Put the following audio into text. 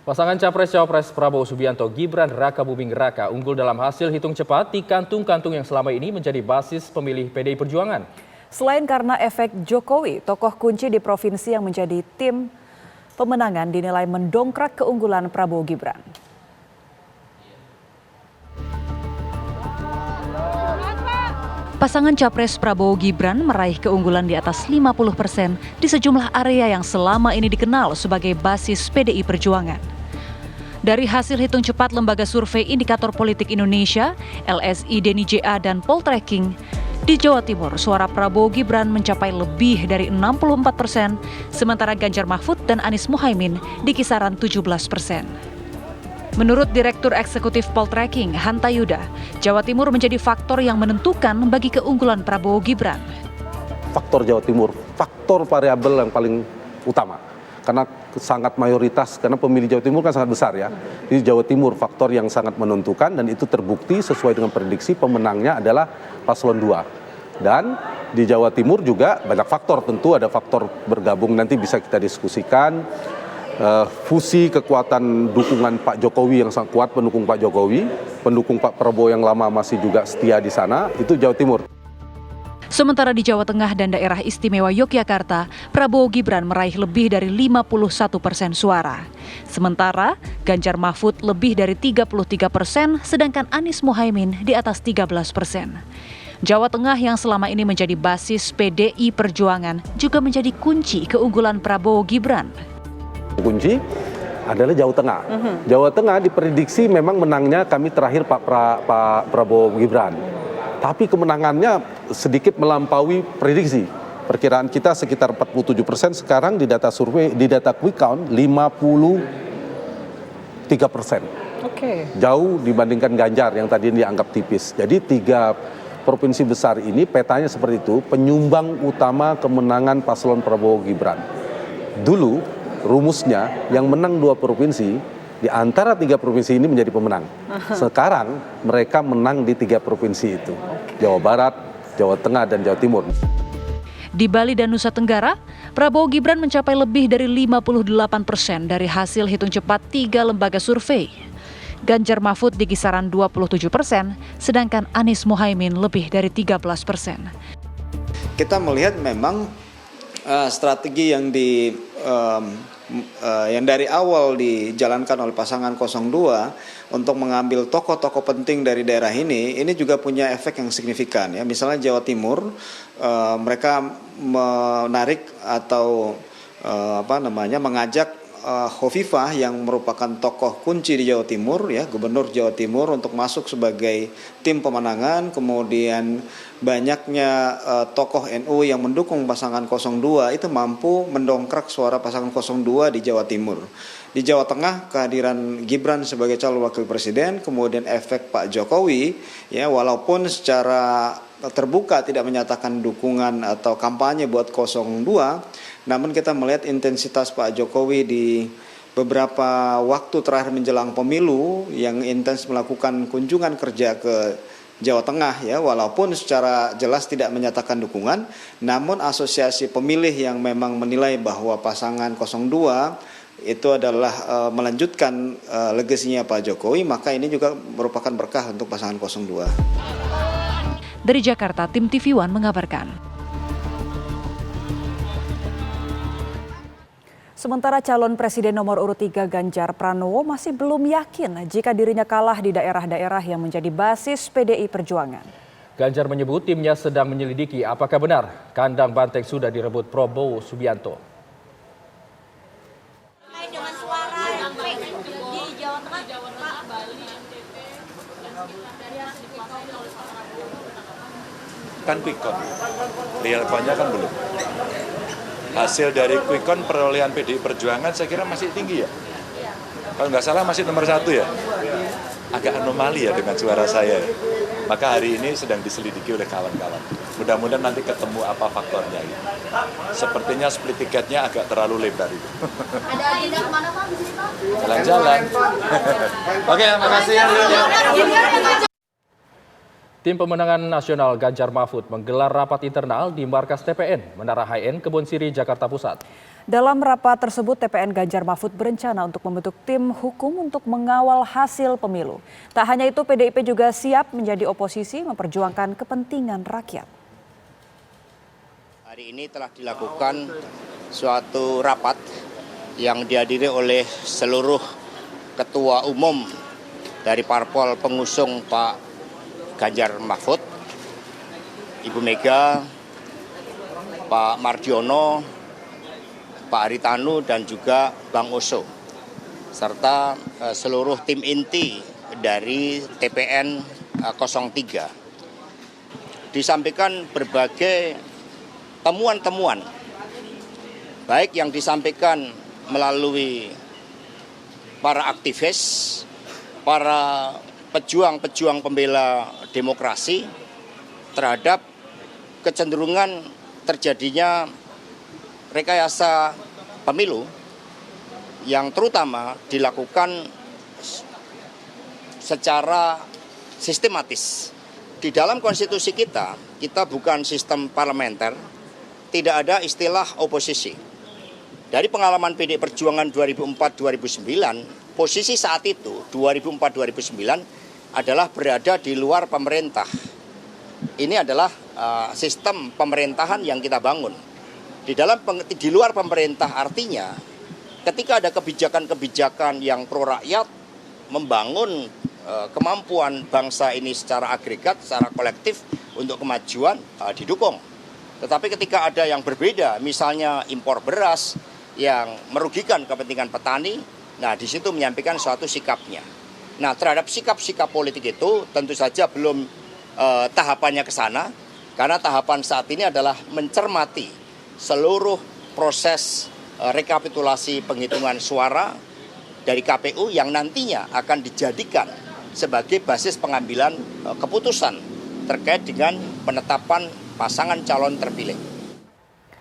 Pasangan Capres-Cawapres Prabowo Subianto Gibran Raka Buming Raka unggul dalam hasil hitung cepat di kantung-kantung yang selama ini menjadi basis pemilih PDI Perjuangan. Selain karena efek Jokowi, tokoh kunci di provinsi yang menjadi tim pemenangan dinilai mendongkrak keunggulan Prabowo Gibran. Pasangan Capres Prabowo Gibran meraih keunggulan di atas 50% di sejumlah area yang selama ini dikenal sebagai basis PDI Perjuangan. Dari hasil hitung cepat Lembaga Survei Indikator Politik Indonesia, LSI Deni JA dan Poltreking, di Jawa Timur suara Prabowo Gibran mencapai lebih dari 64%, sementara Ganjar Mahfud dan Anies Muhaimin di kisaran 17%. Menurut Direktur Eksekutif Poltreking, Hanta Yuda, Jawa Timur menjadi faktor yang menentukan bagi keunggulan Prabowo Gibran. Faktor Jawa Timur, faktor variabel yang paling utama. Karena sangat mayoritas, karena pemilih Jawa Timur kan sangat besar ya. Di Jawa Timur faktor yang sangat menentukan dan itu terbukti sesuai dengan prediksi pemenangnya adalah paslon 2. Dan di Jawa Timur juga banyak faktor, tentu ada faktor bergabung nanti bisa kita diskusikan. Fusi kekuatan dukungan Pak Jokowi yang sangat kuat, pendukung Pak Jokowi, pendukung Pak Prabowo yang lama masih juga setia di sana, itu Jawa Timur. Sementara di Jawa Tengah dan daerah istimewa Yogyakarta, Prabowo Gibran meraih lebih dari 51% suara. Sementara Ganjar Mahfud lebih dari 33%, sedangkan Anies Muhaimin di atas 13%. Jawa Tengah yang selama ini menjadi basis PDI Perjuangan juga menjadi kunci keunggulan Prabowo Gibran. Kunci adalah Jawa Tengah. Jawa Tengah diprediksi memang menangnya kami terakhir Pak Prabowo Gibran. Tapi kemenangannya sedikit melampaui prediksi. Perkiraan kita sekitar 47%, sekarang di data survei, di data quick count 53%. Jauh dibandingkan Ganjar yang tadi dianggap tipis. Jadi 3 provinsi besar ini petanya seperti itu, penyumbang utama kemenangan paslon Prabowo Gibran. Dulu rumusnya yang menang 2 provinsi, di antara 3 provinsi ini menjadi pemenang. Sekarang mereka menang di 3 provinsi itu, Jawa Barat, Jawa Tengah, dan Jawa Timur. Di Bali dan Nusa Tenggara, Prabowo Gibran mencapai lebih dari 58% dari hasil hitung cepat 3 lembaga survei. Ganjar Mahfud di kisaran 27%, sedangkan Anies Muhaimin lebih dari 13%. Kita melihat memang strategi yang dari awal dijalankan oleh pasangan 02 untuk mengambil tokoh-tokoh penting dari daerah ini juga punya efek yang signifikan ya. Misalnya Jawa Timur, mereka menarik atau mengajak Khofifah yang merupakan tokoh kunci di Jawa Timur ya, Gubernur Jawa Timur untuk masuk sebagai tim pemenangan. Kemudian banyaknya tokoh NU yang mendukung pasangan 02 itu mampu mendongkrak suara pasangan 02 di Jawa Timur. Di Jawa Tengah kehadiran Gibran sebagai calon wakil presiden, kemudian efek Pak Jokowi ya, walaupun secara terbuka tidak menyatakan dukungan atau kampanye buat 02, namun kita melihat intensitas Pak Jokowi di beberapa waktu terakhir menjelang pemilu yang intens melakukan kunjungan kerja ke Jawa Tengah ya, walaupun secara jelas tidak menyatakan dukungan, namun asosiasi pemilih yang memang menilai bahwa pasangan 02 itu adalah melanjutkan legasinya Pak Jokowi, maka ini juga merupakan berkah untuk pasangan 02. Dari Jakarta, tim TV One mengabarkan. Sementara calon presiden nomor urut 3 Ganjar Pranowo masih belum yakin jika dirinya kalah di daerah-daerah yang menjadi basis PDI Perjuangan. Ganjar menyebut timnya sedang menyelidiki apakah benar kandang banteng sudah direbut Prabowo Subianto. Dengan suara yang di Jawa Tengah, Bali, NTT, kan quick count, real count-nya kan belum. Hasil dari quick count perolehan PDI Perjuangan saya kira masih tinggi ya. Kalau nggak salah masih nomor 1 ya. Agak anomali ya dengan suara saya. Maka hari ini sedang diselidiki oleh kawan-kawan. Mudah-mudahan nanti ketemu apa faktornya. Sepertinya split tiketnya agak terlalu lebar itu. Ada agenda kemana Pak di sini Pak? Jalan-jalan. Oke, makasih ya. Tim pemenangan nasional Ganjar Mahfud menggelar rapat internal di markas TPN Menara HN Kebon Siri, Jakarta Pusat. Dalam rapat tersebut, TPN Ganjar Mahfud berencana untuk membentuk tim hukum untuk mengawal hasil pemilu. Tak hanya itu, PDIP juga siap menjadi oposisi memperjuangkan kepentingan rakyat. Hari ini telah dilakukan suatu rapat yang dihadiri oleh seluruh ketua umum dari parpol pengusung Pak Ganjar Mahfud, Ibu Mega, Pak Mardiono, Pak Haritanu, dan juga Bang Oso, serta seluruh tim inti dari TPN 03. Disampaikan berbagai temuan-temuan, baik yang disampaikan melalui para aktivis, para pejuang-pejuang pembela demokrasi terhadap kecenderungan terjadinya rekayasa pemilu yang terutama dilakukan secara sistematis. Di dalam konstitusi kita bukan sistem parlementer, tidak ada istilah oposisi. Dari pengalaman PDI Perjuangan 2004-2009, posisi saat itu 2004-2009 adalah berada di luar pemerintah. Ini adalah sistem pemerintahan yang kita bangun. Di luar pemerintah artinya ketika ada kebijakan-kebijakan yang pro rakyat, membangun kemampuan bangsa ini secara agregat, secara kolektif untuk kemajuan, didukung. Tetapi ketika ada yang berbeda, misalnya impor beras yang merugikan kepentingan petani, nah di situ menyampaikan suatu sikapnya. Nah, terhadap sikap-sikap politik itu tentu saja belum tahapannya ke sana, karena tahapan saat ini adalah mencermati seluruh proses rekapitulasi penghitungan suara dari KPU yang nantinya akan dijadikan sebagai basis pengambilan keputusan terkait dengan penetapan pasangan calon terpilih.